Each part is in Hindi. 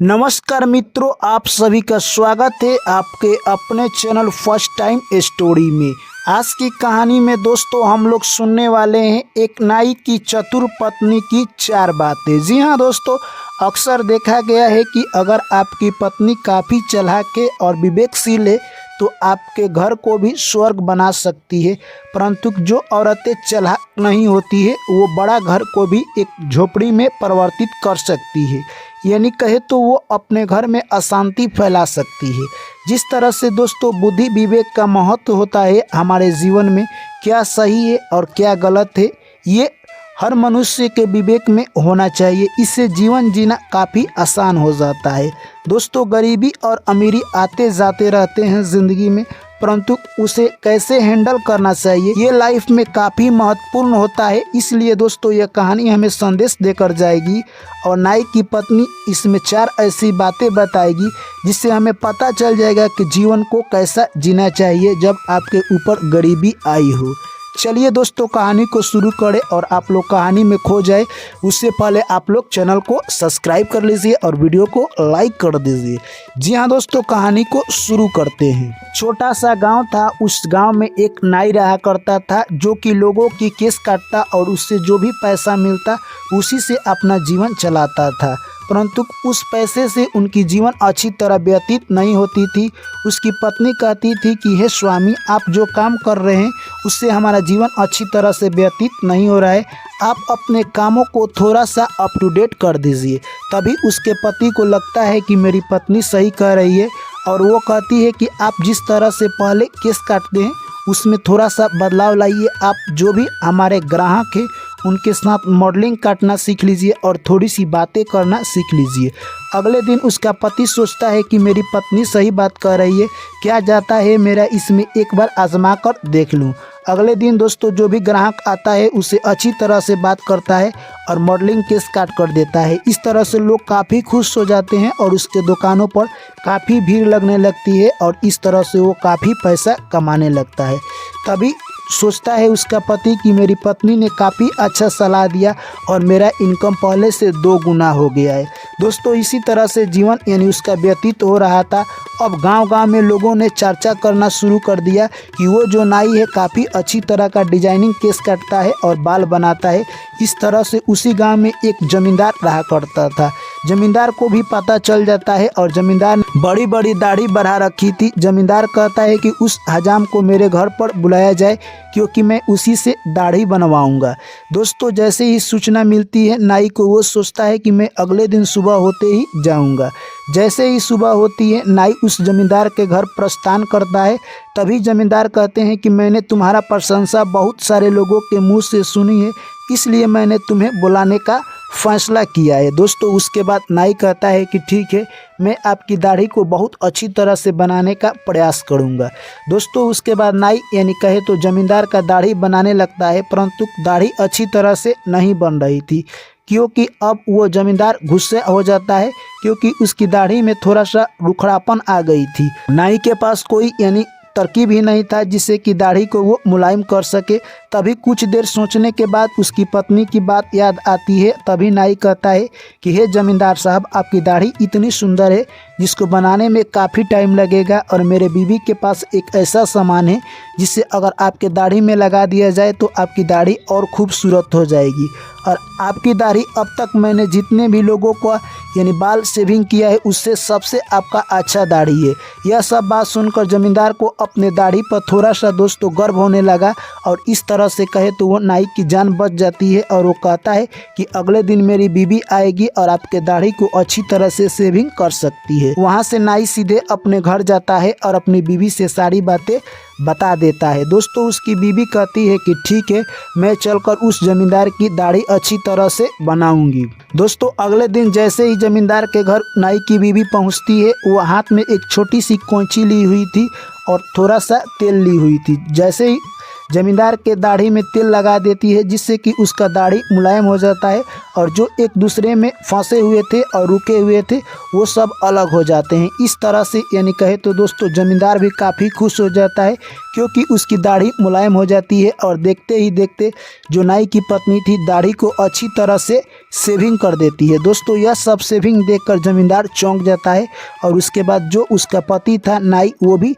नमस्कार मित्रों, आप सभी का स्वागत है आपके अपने चैनल फर्स्ट टाइम स्टोरी में। आज की कहानी में दोस्तों हम लोग सुनने वाले हैं एक नाई की चतुर पत्नी की 4 बातें। जी हाँ दोस्तों, अक्सर देखा गया है कि अगर आपकी पत्नी काफ़ी चालाक है और विवेकशील है तो आपके घर को भी स्वर्ग बना सकती है, परंतु जो औरतें चालाक नहीं होती है वो बड़ा घर को भी एक झोपड़ी में परिवर्तित कर सकती है, यानी कहे तो वो अपने घर में अशांति फैला सकती है। जिस तरह से दोस्तों बुद्धि विवेक का महत्व होता है हमारे जीवन में, क्या सही है और क्या गलत है ये हर मनुष्य के विवेक में होना चाहिए। इससे जीवन जीना काफ़ी आसान हो जाता है। दोस्तों गरीबी और अमीरी आते जाते रहते हैं ज़िंदगी में, परंतु उसे कैसे हैंडल करना चाहिए ये लाइफ में काफ़ी महत्वपूर्ण होता है। इसलिए दोस्तों यह कहानी हमें संदेश देकर जाएगी और नाई की पत्नी इसमें 4 ऐसी बातें बताएगी जिससे हमें पता चल जाएगा कि जीवन को कैसा जीना चाहिए जब आपके ऊपर गरीबी आई हो। चलिए दोस्तों कहानी को शुरू करें और आप लोग कहानी में खो जाए उससे पहले आप लोग चैनल को सब्सक्राइब कर लीजिए और वीडियो को लाइक कर दीजिए। जी हाँ दोस्तों, कहानी को शुरू करते हैं। छोटा सा गांव था। उस गांव में एक नाई रहा करता था जो कि लोगों की केस काटता और उससे जो भी पैसा मिलता उसी से अपना जीवन चलाता था, परंतु उस पैसे से उनकी जीवन अच्छी तरह व्यतीत नहीं होती थी। उसकी पत्नी कहती थी कि हे स्वामी, आप जो काम कर रहे हैं उससे हमारा जीवन अच्छी तरह से व्यतीत नहीं हो रहा है, आप अपने कामों को थोड़ा सा अप टू डेट कर दीजिए। तभी उसके पति को लगता है कि मेरी पत्नी सही कह रही है और वो कहती है कि आप जिस तरह से पहले केस काटते हैं उसमें थोड़ा सा बदलाव लाइए। आप जो भी हमारे ग्राहक हैं उनके साथ मॉडलिंग काटना सीख लीजिए और थोड़ी सी बातें करना सीख लीजिए। अगले दिन उसका पति सोचता है कि मेरी पत्नी सही बात कर रही है, क्या जाता है मेरा इसमें एक बार आजमा कर देख लूँ। अगले दिन दोस्तों जो भी ग्राहक आता है उसे अच्छी तरह से बात करता है और मॉडलिंग केस काट कर देता है। इस तरह से लोग काफ़ी खुश हो जाते हैं और उसके दुकानों पर काफ़ी भीड़ लगने लगती है और इस तरह से वो काफ़ी पैसा कमाने लगता है। तभी सोचता है उसका पति कि मेरी पत्नी ने काफ़ी अच्छा सलाह दिया और मेरा इनकम पहले से 2 गुना हो गया है। दोस्तों इसी तरह से जीवन यानी उसका व्यतीत हो रहा था। अब गांव-गांव में लोगों ने चर्चा करना शुरू कर दिया कि वो जो नाई है काफ़ी अच्छी तरह का डिजाइनिंग केस काटता है और बाल बनाता है। इस तरह से उसी गांव में एक जमींदार रहा करता था। जमींदार को भी पता चल जाता है और जमींदार ने बड़ी बड़ी दाढ़ी बढ़ा रखी थी। जमींदार कहता है कि उस हजाम को मेरे घर पर बुलाया जाए क्योंकि मैं उसी से दाढ़ी बनवाऊंगा। दोस्तों जैसे ही सूचना मिलती है नाई को, वो सोचता है कि मैं अगले दिन सुबह होते ही जाऊंगा। जैसे ही सुबह होती है नाई उस जमींदार के घर प्रस्थान करता है। तभी जमींदार कहते हैं कि मैंने तुम्हारा प्रशंसा बहुत सारे लोगों के मुँह से सुनी है, इसलिए मैंने तुम्हें बुलाने का फैसला किया है। दोस्तों उसके बाद नाई कहता है कि ठीक है, मैं आपकी दाढ़ी को बहुत अच्छी तरह से बनाने का प्रयास करूंगा। दोस्तों उसके बाद नाई यानी कहे तो जमींदार का दाढ़ी बनाने लगता है, परंतु दाढ़ी अच्छी तरह से नहीं बन रही थी क्योंकि अब वो जमींदार गुस्से हो जाता है क्योंकि उसकी दाढ़ी में थोड़ा सा रुखड़ापन आ गई थी। नाई के पास कोई यानी तरकीब ही नहीं था जिससे कि दाढ़ी को वो मुलायम कर सके। तभी कुछ देर सोचने के बाद उसकी पत्नी की बात याद आती है। तभी नाई कहता है कि हे जमींदार साहब, आपकी दाढ़ी इतनी सुंदर है जिसको बनाने में काफ़ी टाइम लगेगा और मेरे बीवी के पास एक ऐसा सामान है जिससे अगर आपके दाढ़ी में लगा दिया जाए तो आपकी दाढ़ी और खूबसूरत हो जाएगी। और आपकी दाढ़ी अब तक मैंने जितने भी लोगों को यानी बाल शेविंग किया है उससे सबसे आपका अच्छा दाढ़ी है। यह सब बात सुनकर जमींदार को अपने दाढ़ी पर थोड़ा सा दोस्तों गर्व होने लगा और इस तरह से कहे तो वो नाई की जान बच जाती है और वो कहता है कि अगले दिन मेरी बीवी आएगी और आपके दाढ़ी को अच्छी तरह से शेविंग कर सकती है। वहाँ से नाई सीधे अपने घर जाता है और अपनी बीवी से सारी बातें बता देता है। दोस्तों उसकी बीवी कहती है कि ठीक है, मैं चलकर उस जमींदार की दाढ़ी अच्छी तरह से बनाऊंगी। दोस्तों अगले दिन जैसे ही जमींदार के घर नाई की बीवी पहुंचती है, वो हाथ में एक छोटी सी कैंची ली हुई थी और थोड़ा सा तेल ली हुई थी। जैसे ही जमींदार के दाढ़ी में तेल लगा देती है, जिससे कि उसका दाढ़ी मुलायम हो जाता है और जो एक दूसरे में फंसे हुए थे और रुके हुए थे वो सब अलग हो जाते हैं। इस तरह से यानी कहे तो दोस्तों जमींदार भी काफ़ी खुश हो जाता है, क्योंकि उसकी दाढ़ी मुलायम हो जाती है। और देखते ही देखते जो नाई की पत्नी थी दाढ़ी को अच्छी तरह से शेविंग कर देती है। दोस्तों यह सब शेविंग देखकर जमींदार चौंक जाता है और उसके बाद जो उसका पति था नाई, वो भी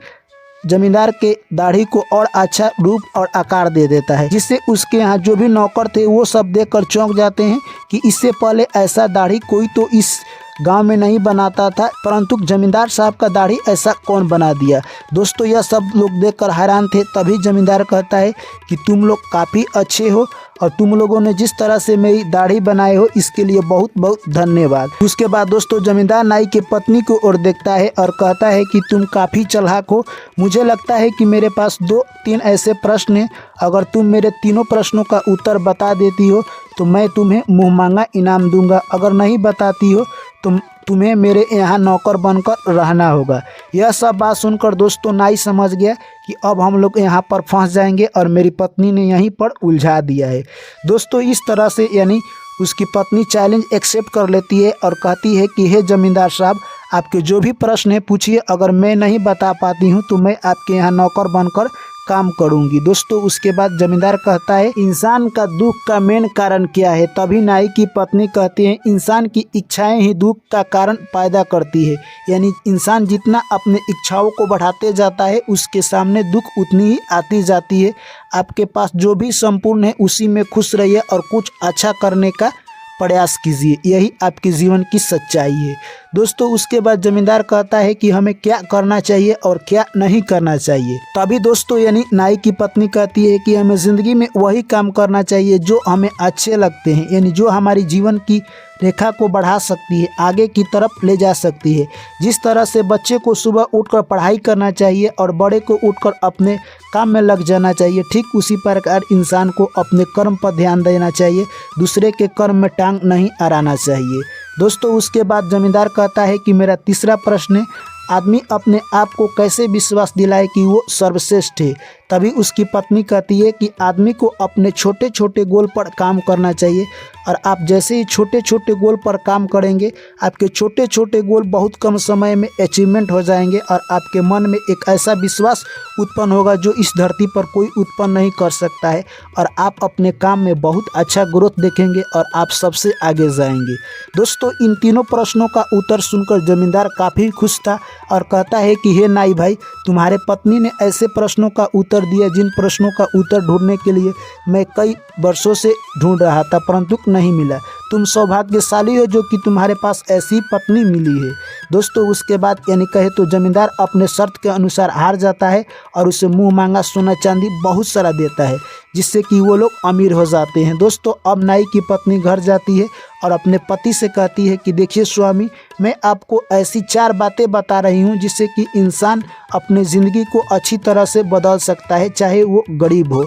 जमींदार के दाढ़ी को और अच्छा रूप और आकार दे देता है, जिससे उसके यहाँ जो भी नौकर थे वो सब देखकर चौंक जाते हैं कि इससे पहले ऐसा दाढ़ी कोई तो इस गांव में नहीं बनाता था, परंतु जमींदार साहब का दाढ़ी ऐसा कौन बना दिया। दोस्तों यह सब लोग देखकर हैरान थे। तभी जमींदार कहता है कि तुम लोग काफ़ी अच्छे हो और तुम लोगों ने जिस तरह से मेरी दाढ़ी बनाए हो इसके लिए बहुत बहुत धन्यवाद। उसके बाद दोस्तों जमींदार नाई की पत्नी को और देखता है और कहता है कि तुम काफ़ी चालाक हो। मुझे लगता है कि मेरे पास 2-3 ऐसे प्रश्न हैं, अगर तुम मेरे तीनों प्रश्नों का उत्तर बता देती हो तो मैं तुम्हें मुँह मांगा इनाम दूंगा। अगर नहीं बताती हो तो तुम्हें मेरे यहाँ नौकर बनकर रहना होगा। यह सब बात सुनकर दोस्तों नाई समझ गया कि अब हम लोग यहाँ पर फंस जाएंगे और मेरी पत्नी ने यहीं पर उलझा दिया है। दोस्तों इस तरह से यानी उसकी पत्नी चैलेंज एक्सेप्ट कर लेती है और कहती है कि हे जमींदार साहब, आपके जो भी प्रश्न है पूछिए, अगर मैं नहीं बता पाती हूँ तो मैं आपके यहाँ नौकर बनकर काम करूंगी। दोस्तों उसके बाद जमींदार कहता है इंसान का दुख का मेन कारण क्या है। तभी नाई की पत्नी कहती है इंसान की इच्छाएं ही दुख का कारण पैदा करती है। यानी इंसान जितना अपने इच्छाओं को बढ़ाते जाता है उसके सामने दुख उतनी ही आती जाती है। आपके पास जो भी संपूर्ण है उसी में खुश रहिए और कुछ अच्छा करने का प्रयास कीजिए, यही आपके जीवन की सच्चाई है। दोस्तों उसके बाद जमींदार कहता है कि हमें क्या करना चाहिए और क्या नहीं करना चाहिए। तभी दोस्तों यानी नाई की पत्नी कहती है कि हमें ज़िंदगी में वही काम करना चाहिए जो हमें अच्छे लगते हैं, यानी जो हमारी जीवन की रेखा को बढ़ा सकती है, आगे की तरफ ले जा सकती है। जिस तरह से बच्चे को सुबह उठकर पढ़ाई करना चाहिए और बड़े को उठकर अपने काम में लग जाना चाहिए, ठीक उसी प्रकार इंसान को अपने कर्म पर ध्यान देना चाहिए, दूसरे के कर्म में टांग नहीं अड़ाना चाहिए। दोस्तों उसके बाद जमींदार कहता है कि मेरा तीसरा प्रश्न है, आदमी अपने आप को कैसे विश्वास दिलाए कि वो सर्वश्रेष्ठ है। तभी उसकी पत्नी कहती है कि आदमी को अपने छोटे छोटे गोल पर काम करना चाहिए और आप जैसे ही छोटे छोटे गोल पर काम करेंगे आपके छोटे छोटे गोल बहुत कम समय में अचीवमेंट हो जाएंगे और आपके मन में एक ऐसा विश्वास उत्पन्न होगा जो इस धरती पर कोई उत्पन्न नहीं कर सकता है और आप अपने काम में बहुत अच्छा ग्रोथ देखेंगे और आप सबसे आगे जाएंगे। दोस्तों इन तीनों प्रश्नों का उत्तर सुनकर जमींदार काफ़ी खुश था और कहता है कि हे नाई भाई, तुम्हारे पत्नी ने ऐसे प्रश्नों का उत्तर दिया जिन प्रश्नों का उत्तर ढूंढने के लिए मैं कई वर्षों से ढूंढ रहा था परंतु नहीं मिला। तुम सौभाग्यशाली हो जो कि तुम्हारे पास ऐसी पत्नी मिली है। दोस्तों उसके बाद यानी कहे तो जमींदार अपने शर्त के अनुसार हार जाता है और उसे मुंह मांगा सोना चांदी बहुत सारा देता है, जिससे कि वो लोग अमीर हो जाते हैं। दोस्तों अब नाई की पत्नी घर जाती है और अपने पति से कहती है कि देखिए स्वामी, मैं आपको ऐसी 4 बातें बता रही हूँ जिससे कि इंसान अपने ज़िंदगी को अच्छी तरह से बदल सकता है, चाहे वो गरीब हो,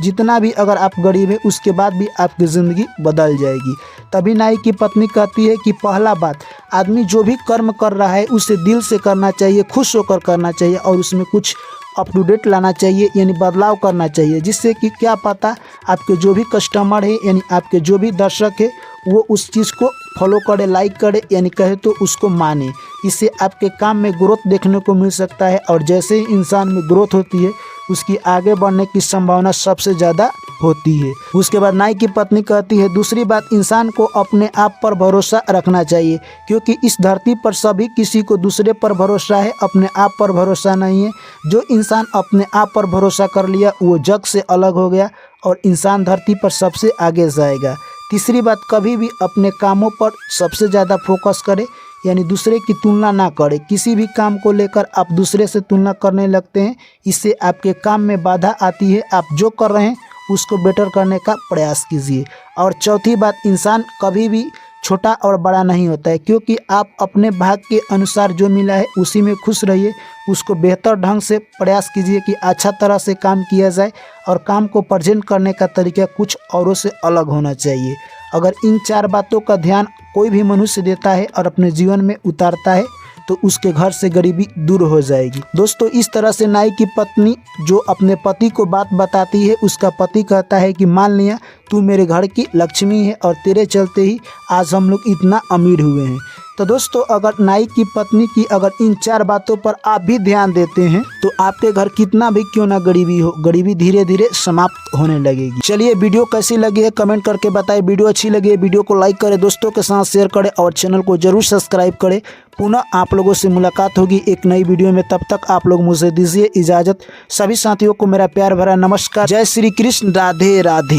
जितना भी अगर आप गरीब है उसके बाद भी आपकी ज़िंदगी बदल जाएगी। तभी नाई की पत्नी कहती है कि पहला बात, आदमी जो भी कर्म कर रहा है उसे दिल से करना चाहिए, खुश होकर करना चाहिए और उसमें कुछ अप टू डेट लाना चाहिए, यानी बदलाव करना चाहिए, जिससे कि क्या पता आपके जो भी कस्टमर है यानी आपके जो भी दर्शक है वो उस चीज़ को फॉलो करे, लाइक करे, यानी कहे तो उसको माने। इससे आपके काम में ग्रोथ देखने को मिल सकता है और जैसे ही इंसान में ग्रोथ होती है उसकी आगे बढ़ने की संभावना सबसे ज़्यादा होती है। उसके बाद नाई की पत्नी कहती है दूसरी बात, इंसान को अपने आप पर भरोसा रखना चाहिए, क्योंकि इस धरती पर सभी किसी को दूसरे पर भरोसा है, अपने आप पर भरोसा नहीं है। जो इंसान अपने आप पर भरोसा कर लिया वो जग से अलग हो गया और इंसान धरती पर सबसे आगे जाएगा। तीसरी बात, कभी भी अपने कामों पर सबसे ज़्यादा फोकस करें, यानी दूसरे की तुलना ना करें। किसी भी काम को लेकर आप दूसरे से तुलना करने लगते हैं, इससे आपके काम में बाधा आती है। आप जो कर रहे हैं उसको बेटर करने का प्रयास कीजिए। और चौथी बात, इंसान कभी भी छोटा और बड़ा नहीं होता है, क्योंकि आप अपने भाग के अनुसार जो मिला है उसी में खुश रहिए, उसको बेहतर ढंग से प्रयास कीजिए कि अच्छा तरह से काम किया जाए और काम को प्रेजेंट करने का तरीका कुछ औरों से अलग होना चाहिए। अगर इन 4 बातों का ध्यान कोई भी मनुष्य देता है और अपने जीवन में उतारता है तो उसके घर से गरीबी दूर हो जाएगी। दोस्तों इस तरह से नाई की पत्नी जो अपने पति को बात बताती है, उसका पति कहता है कि मान लिया तू मेरे घर की लक्ष्मी है और तेरे चलते ही आज हम लोग इतना अमीर हुए हैं। तो दोस्तों अगर नाई की पत्नी की अगर इन 4 बातों पर आप भी ध्यान देते हैं तो आपके घर कितना भी क्यों ना गरीबी हो, गरीबी धीरे धीरे समाप्त होने लगेगी। चलिए वीडियो कैसी लगी है कमेंट करके बताएं। वीडियो अच्छी लगी है वीडियो को लाइक करें, दोस्तों के साथ शेयर करें और चैनल को जरूर सब्सक्राइब करें। पुनः आप लोगों से मुलाकात होगी एक नई वीडियो में, तब तक आप लोग मुझे दीजिए इजाज़त। सभी साथियों को मेरा प्यार भरा नमस्कार। जय श्री कृष्ण, राधे राधे।